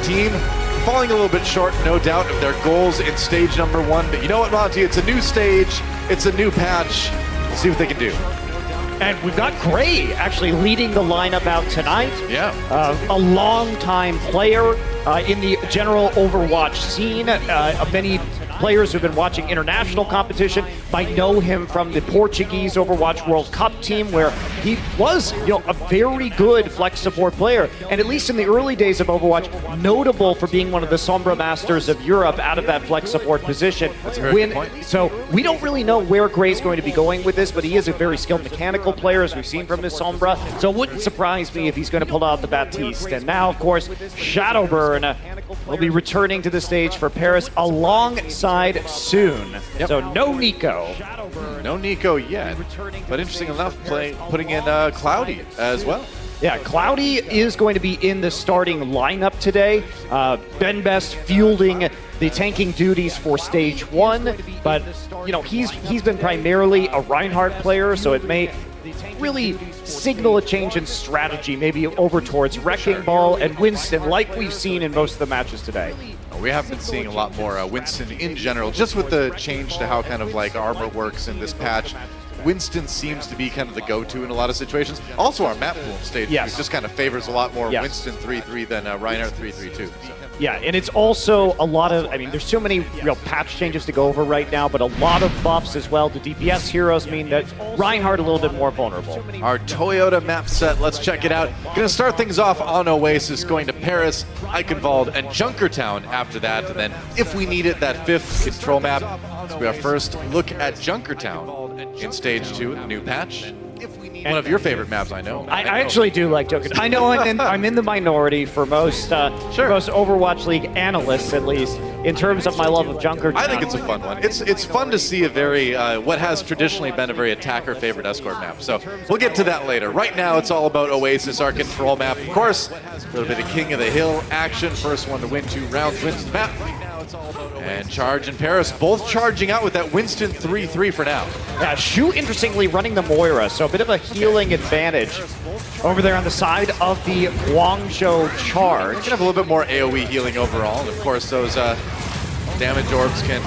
team falling a little bit short, no doubt, of their goals in stage number 1. But you know what, Monty? It's a new stage. It's a new patch. We'll see what they can do. And we've got Gray actually leading the lineup out tonight. Yeah. A long-time player in the general Overwatch scene. Many players who've been watching international competition might know him from the Portuguese Overwatch World Cup team, where he was, a very good flex support player, and at least in the early days of Overwatch, notable for being one of the Sombra Masters of Europe out of that flex support position. That's a very good point. So we don't really know where Gray's going to be going with this, but he is a very skilled mechanical player, as we've seen from his Sombra. So it wouldn't surprise me if he's going to pull out the Baptiste. And now, of course, Shadowburn will be returning to the stage for Paris alongside Soon. Yep. So no Nico. No Nico yet, but interesting enough, putting in Lhcloudy as well. Yeah, Lhcloudy is going to be in the starting lineup today. Ben Best fielding the tanking duties for stage 1, but he's been primarily a Reinhardt player, so it may really signal a change in strategy, maybe over towards Wrecking Ball and Winston, like we've seen in most of the matches today. We have been seeing a lot more Winston in general, just with the change to how kind of like armor works in this patch. Winston seems to be kind of the go-to in a lot of situations. Also, our map pool stage just kind of favors a lot more Winston 3-3 than Reinhardt 3-3 too. So. Yeah, and it's also a lot of, there's so many patch changes to go over right now, but a lot of buffs as well to DPS heroes mean that Reinhardt a little bit more vulnerable. Our Toyota map set, let's check it out. Gonna start things off on Oasis, going to Paris, Eichenwald, and Junkertown after that, and then if we need it, that 5th control map. So we our first look at Junkertown in stage 2 of the new patch. One of your favorite maps, I know. I actually do like Junkertown. I know I'm in the minority for most most Overwatch League analysts, at least, in terms of my love of Junkertown. I think it's a fun one. It's fun to see a very, what has traditionally been a very attacker-favorite escort map. So we'll get to that later. Right now, it's all about Oasis, our control map. Of course, a little bit of King of the Hill action. First one to win 2 rounds wins the map. And Charge and Paris both charging out with that Winston 3-3 for now. Yeah, Shu interestingly running the Moira, so a bit of a healing advantage over there on the side of the Guangzhou Charge. You can have a little bit more AoE healing overall, and of course those damage orbs can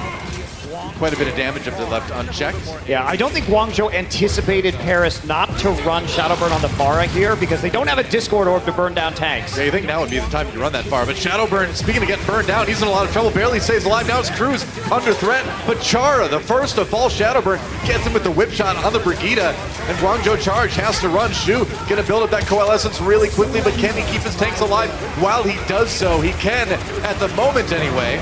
quite a bit of damage if they're left unchecked. Yeah, I don't think Guangzhou anticipated Paris not to run Shadowburn on the Pharah here because they don't have a Discord orb to burn down tanks. Yeah, you think now would be the time to run that far, but Shadowburn, speaking of getting burned down, he's in a lot of trouble, barely stays alive. Now it's Cruz under threat, but Chara, the first to fall Shadowburn, gets him with the whip shot on the Brigida, and Guangzhou Charge has to run. Shu gonna build up that coalescence really quickly, but can he keep his tanks alive? While he does so, he can, at the moment anyway.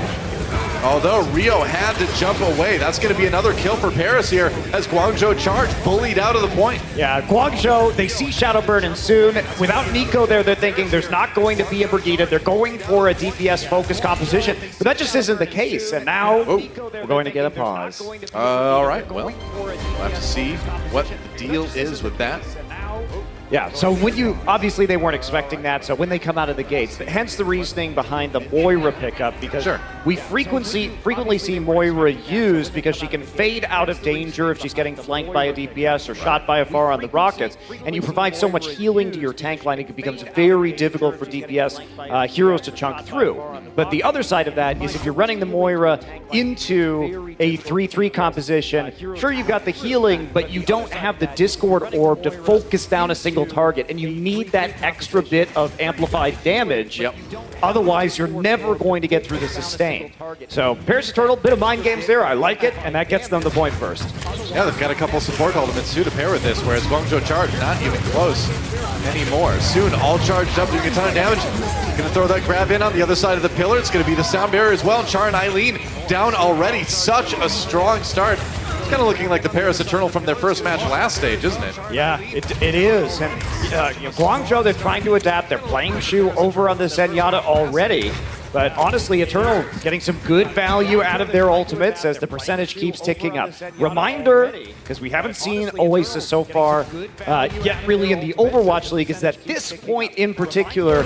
Although Rio had to jump away. That's going to be another kill for Paris here as Guangzhou Charge bullied out of the point. Yeah, Guangzhou, they see Shadowburn and Soon. Without Nico there, they're thinking there's not going to be a Brigida. They're going for a DPS-focused composition, but that just isn't the case. And now we're going to get a pause. All right, well, we'll have to see what the deal is with that. Yeah, so obviously they weren't expecting that, so when they come out of the gates, hence the reasoning behind the Moira pickup, because we frequently see Moira used because she can fade out of danger if she's getting flanked by a DPS or shot by a Pharah on the rockets, and you provide so much healing to your tank line, it becomes very difficult for DPS heroes to chunk through. But the other side of that is if you're running the Moira into a 3-3 composition, sure, you've got the healing, but you don't have the Discord orb to focus down a single target, and you need that extra bit of amplified damage. Otherwise, you're never going to get through the sustain. So, Paris Eternal, bit of mind games there. I like it, and that gets them the point first. Yeah, they've got a couple support ultimates too to pair with this, whereas Guangzhou Charge not even close anymore. Soon, all charged up, doing a ton of damage. Gonna throw that grab in on the other side of the pillar. It's gonna be the sound barrier as well. Char and Eileen down already. Such a strong start. Kind of looking like the Paris Eternal from their first match last stage, isn't it? Yeah, it is. And Guangzhou, they're trying to adapt. They're playing Shu over on the Zenyatta already. But honestly, Eternal getting some good value out of their ultimates as the percentage keeps ticking up. Reminder, because we haven't seen Oasis so far yet really in the overwatch league, is that this point in particular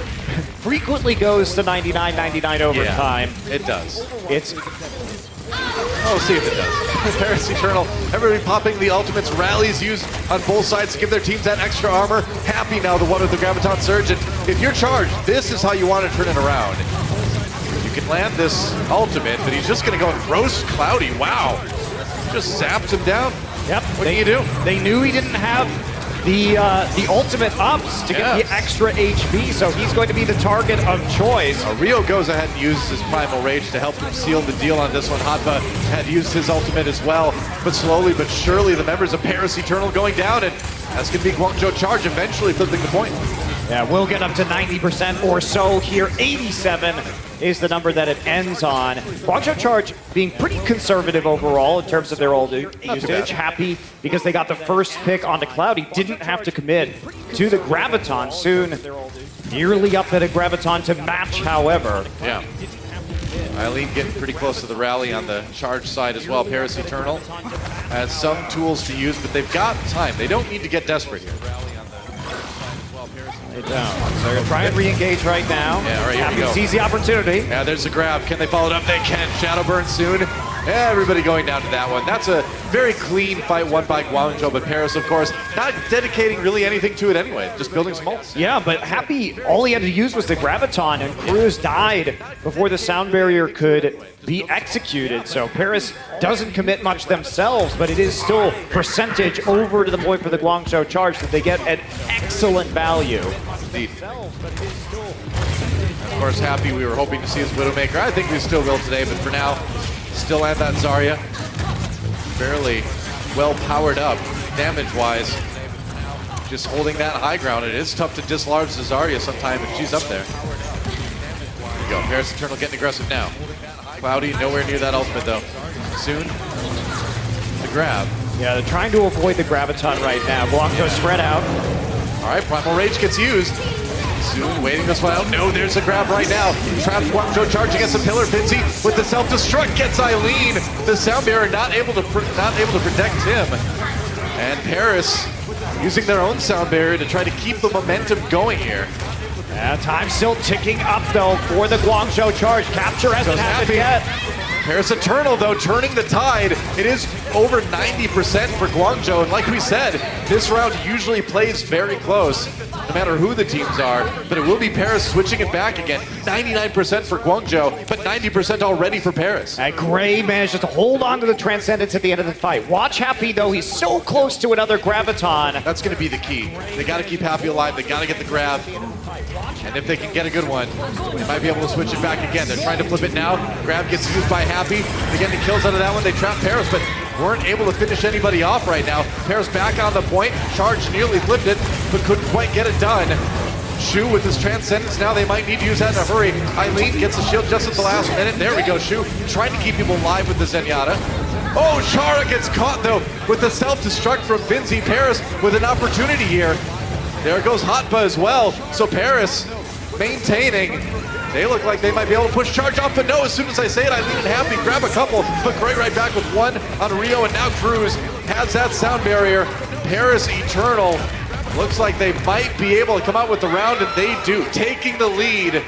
frequently goes to 99-99 overtime. Yeah, it does. We'll see if it does. Paris Eternal, everybody popping the ultimates, rallies used on both sides to give their teams that extra armor. Happy now, the one with the Graviton Surge. And if you're charged, this is how you want to turn it around. can land this ultimate, but he's just going to go and roast Lhcloudy. Wow. Just zaps him down. Yep. What can you do? They knew he didn't have the ultimate ups to get the extra HP, so he's going to be the target of choice. Rio goes ahead and uses his Primal Rage to help him seal the deal on this one. Hotba had used his ultimate as well, but slowly but surely the members of Paris Eternal going down, and that's going to be Guangzhou Charge eventually flipping the point. Yeah, we'll get up to 90% or so here. 87 is the number that it ends on. Guangzhou Charge being pretty conservative overall in terms of their old usage. Happy because they got the first pick onto Lhcloudy. Didn't have to commit to the Graviton. Soon nearly up at a Graviton to match, however. Yeah. Eileen getting pretty close to the rally on the charge side as well. Paris Eternal has some tools to use, but they've got time. They don't need to get desperate here. They don't. So they're going to try and re-engage right now. Yeah, all right, here we go. Sees the opportunity. Yeah, there's the grab. Can they follow it up? They can. Shadow Burn soon. Yeah, everybody going down to that one. That's a very clean fight won by Guangzhou, but Paris, of course, not dedicating really anything to it anyway. Just building some ults. Yeah, but Happy, all he had to use was the Graviton, and Cruz died before the sound barrier could be executed. So Paris doesn't commit much themselves, but it is still percentage over to the point for the Guangzhou Charge that they get at excellent value. Indeed. Of course, Happy, we were hoping to see his Widowmaker. I think we still will today, but for now, still land that Zarya. Fairly well powered up, damage-wise. Just holding that high ground. It is tough to dislodge the Zarya sometime if she's up there. There we go. Paris Eternal getting aggressive now. Lhcloudy nowhere near that ultimate though. Soon, the grab. Yeah, they're trying to avoid the Graviton right now. Guangzhou spread out. All right, Primal Rage gets used. Soon, waiting this one out. No, there's a grab right now. Trapped Guangzhou Charge against the pillar. Vinci with the self-destruct gets Eileen. The sound barrier not able to protect him. And Paris using their own sound barrier to try to keep the momentum going here. Yeah, time still ticking up though for the Guangzhou Charge. Capture hasn't happened yet. Paris Eternal, though, turning the tide. It is over 90% for Guangzhou, and like we said, this round usually plays very close, no matter who the teams are, but it will be Paris switching it back again. 99% for Guangzhou, but 90% already for Paris. And Gray manages to hold on to the Transcendence at the end of the fight. Watch Happy, though. He's so close to another Graviton. That's going to be the key. They got to keep Happy alive. They got to get the grab. And if they can get a good one, they might be able to switch it back again. They're trying to flip it now. Grab gets used by Happy. They get the kills out of that one. They trap Paris, but weren't able to finish anybody off right now. Paris back on the point. Charge nearly flipped it, but couldn't quite get it done. Shu with his Transcendence now. They might need to use that in a hurry. Eileen gets the shield just at the last minute. There we go. Shu trying to keep people alive with the Zenyatta. Oh, Chara gets caught, though, with the self-destruct from Vinci. Paris with an opportunity here. There goes Hotba as well. So Paris maintaining. They look like they might be able to push Charge off, but no, as soon as I say it, Eileen and Happy grab a couple, but Gray right back with one on Rio, and now Cruz has that sound barrier. Paris Eternal looks like they might be able to come out with the round, and they do, taking the lead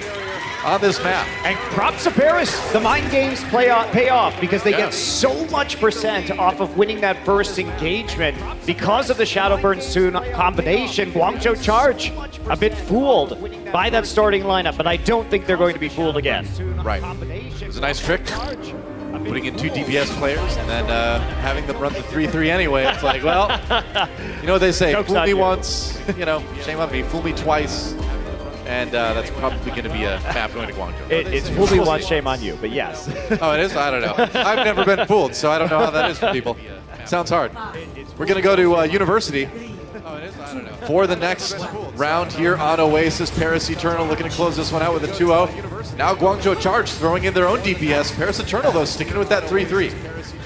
on this map. And props to Paris. The mind games pay off because they get so much percent off of winning that first engagement because of the Shadow Burn Soon combination. Guangzhou Charge a bit fooled by that starting lineup, but I don't think they're going to be fooled again. Right. It was a nice trick. Putting in two DPS players and then having them run the 3-3 anyway. It's like, well, you know what they say, Joke's fool me on you. once, you know, shame on me, fool me twice. And that's probably going to be a map going to Guangzhou. It's fool me once, shame on you, but yes. Oh, it is? I don't know. I've never been fooled, so I don't know how that is for people. Sounds hard. We're going to go to University for the next round here on Oasis. Paris Eternal looking to close this one out with a 2-0. Now Guangzhou Charge throwing in their own DPS. Paris Eternal, though, sticking with that 3-3.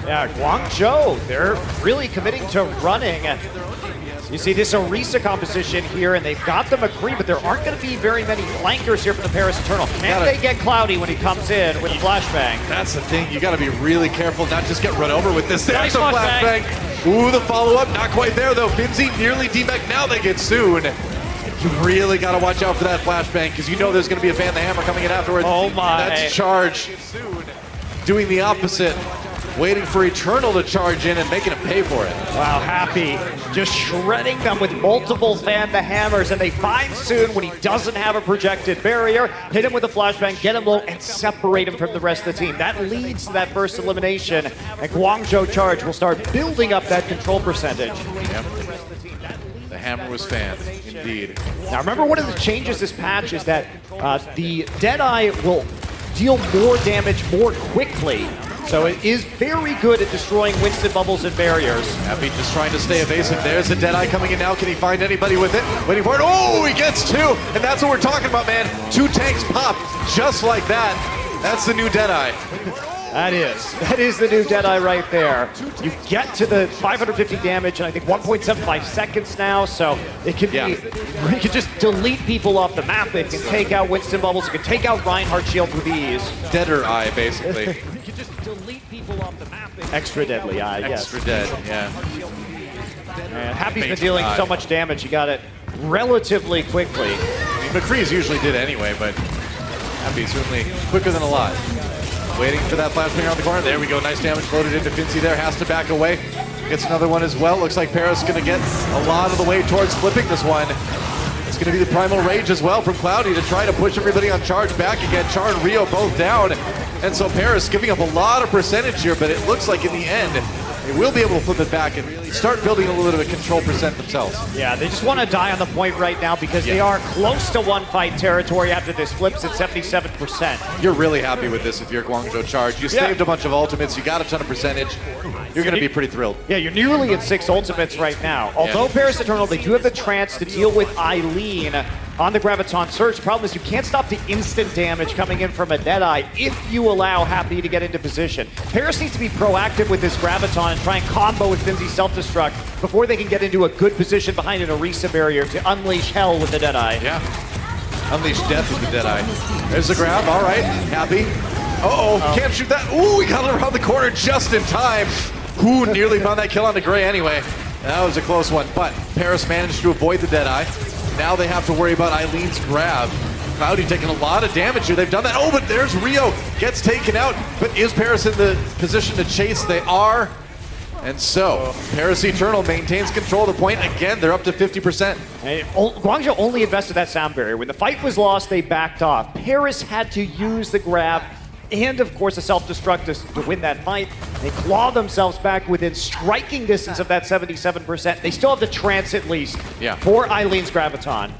Yeah, Guangzhou, they're really committing to running. You see this Orisa composition here, and they've got the McCree, but there aren't going to be very many flankers here for the Paris Eternal. Can they get Lhcloudy when he comes in with a flashbang? That's the thing. You got to be really careful not just get run over with this. Nice There's a flashbang. Ooh, the follow-up. Not quite there, though. Finzi nearly D-Mech. Now they get soon. You really got to watch out for that flashbang because you know there's going to be a Van the Hammer coming in afterwards. Oh, my. That's Charge doing the opposite. waiting for Eternal to charge in and making him pay for it. Wow, Happy just shredding them with multiple fan the hammers, and they find Soon when he doesn't have a projected barrier, hit him with a flashbang, get him low, and separate him from the rest of the team. That leads to that first elimination, and Guangzhou Charge will start building up that control percentage. Yep. The hammer was fanned, indeed. Now remember, one of the changes this patch is that the Deadeye will deal more damage more quickly. So it is very good at destroying Winston bubbles and barriers. Happy just trying to stay evasive. There's the Deadeye coming in now. Can he find anybody with it? Waiting for it. Oh, he gets two. And that's what we're talking about, man. 2 tanks pop just like that. That's the new Deadeye. That is the new Deadeye right there. You get to the 550 damage in, I think, 1.75 seconds now, so it can be, you can just delete people off the map. It can take out Winston bubbles, it can take out Reinhardt shield with ease. Deader eye, basically. You can just delete people off the map. Extra deadly eye, yes. Extra dead, yeah. And Happy's been dealing so much damage, he got it relatively quickly. I mean, McCree's usually did anyway, but Happy's certainly quicker than a lot. Waiting for that flashbang around the corner. There we go. Nice damage loaded into Fincy there. Has to back away. Gets another one as well. Looks like Paris going to get a lot of the way towards flipping this one. It's going to be the Primal Rage as well from Lhcloudy to try to push everybody on Charge back again. Char and Rio both down. And so Paris giving up a lot of percentage here, but it looks like in the end, they will be able to flip it back and start building a little bit of a control percent themselves. Yeah, they just want to die on the point right now because they are close to one-fight territory after this flips at 77%. You're really happy with this if you're Guangzhou Charge. You saved a bunch of ultimates, you got a ton of percentage. You're going to be pretty thrilled. Yeah, you're nearly at 6 ultimates right now. Although Paris Eternal, they do have the chance to deal with Eileen on the Graviton Surge. The problem is you can't stop the instant damage coming in from a Deadeye if you allow Happy to get into position. Paris needs to be proactive with this Graviton and try and combo with Finzy's self-destruct before they can get into a good position behind an Orisa barrier to unleash hell with the Deadeye. Yeah. Unleash death with the Deadeye. There's the grab. All right. Happy. Uh-oh. Can't shoot that. Ooh, he got it around the corner just in time. Ooh, nearly found that kill on the Gray anyway. That was a close one, but Paris managed to avoid the Deadeye. Now they have to worry about Eileen's grab. Lhcloudy taking a lot of damage here. They've done that. Oh, but there's Rio. Gets taken out. But is Paris in the position to chase? They are. And so, Paris Eternal maintains control of the point. Again, they're up to 50%. Hey, Guangzhou only invested that sound barrier. When the fight was lost, they backed off. Paris had to use the grab and, of course, a self-destruct to win that fight. They claw themselves back within striking distance of that 77%. They still have the trance, at least, for Eileen's Graviton.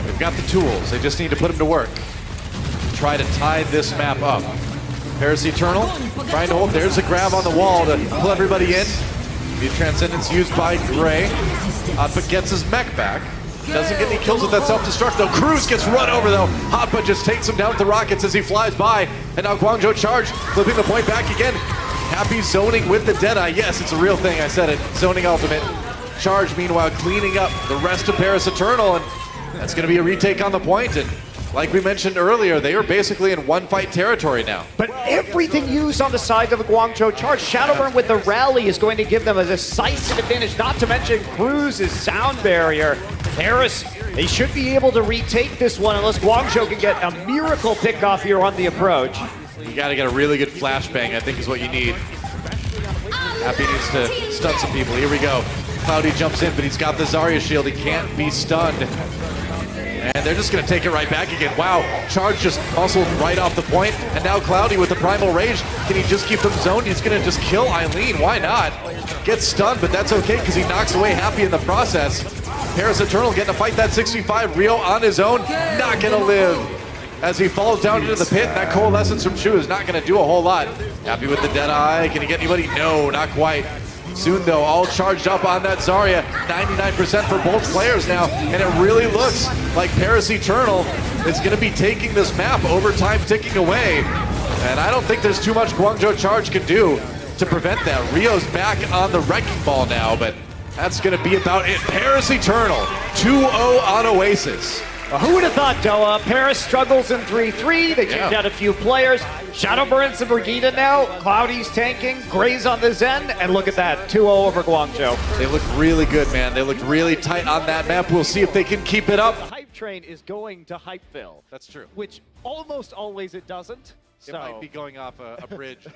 They've got the tools. They just need to put them to work. Try to tie this map up. Paris Eternal trying to hold. There's a grab on the wall to pull everybody in. The Transcendence used by Gray. Hotba gets his mech back. Doesn't get any kills with that self-destruct though. Cruz gets run over though. Hotba just takes him down with the rockets as he flies by. And now Guangzhou Charge flipping the point back again. Happy zoning with the Deadeye. Yes, it's a real thing. I said it. Zoning ultimate. Charge meanwhile cleaning up the rest of Paris Eternal. And that's going to be a retake on the point. And like we mentioned earlier, they are basically in one-fight territory now. But everything used on the side of the Guangzhou Charge. Shadowburn with the rally is going to give them a decisive advantage, not to mention Cruz's sound barrier. Paris, they should be able to retake this one unless Guangzhou can get a miracle pickoff here on the approach. You got to get a really good flashbang, I think is what you need. Happy needs to stun some people. Here we go. Lhcloudy jumps in, but he's got the Zarya shield. He can't be stunned. And they're just going to take it right back again. Wow, Charge just muscled right off the point. And now Lhcloudy with the Primal Rage. Can he just keep them zoned? He's going to just kill Eileen. Why not? Gets stunned, but that's okay because he knocks away Happy in the process. Paris Eternal getting to fight that 65. Rio on his own, not going to live. As he falls down into the pit, that Coalescence from Chu is not going to do a whole lot. Happy with the Deadeye. Can he get anybody? No, not quite. Soon though, all charged up on that Zarya. 99% for both players now. And it really looks like Paris Eternal is going to be taking this map. Overtime ticking away. And I don't think there's too much Guangzhou Charge can do to prevent that. Rio's back on the wrecking ball now, but that's going to be about it. Paris Eternal, 2-0 on Oasis. Well, who would have thought, Doa? Paris struggles in 3-3. They changed out a few players. Shadowburn's and Brigida now. Cloudy's tanking. Gray's on the Zen. And look at that, 2-0 over Guangzhou. They look really good, man. They looked really tight on that map. We'll see if they can keep it up. The hype train is going to Hypeville. That's true. Which almost always it doesn't. It might be going off a bridge.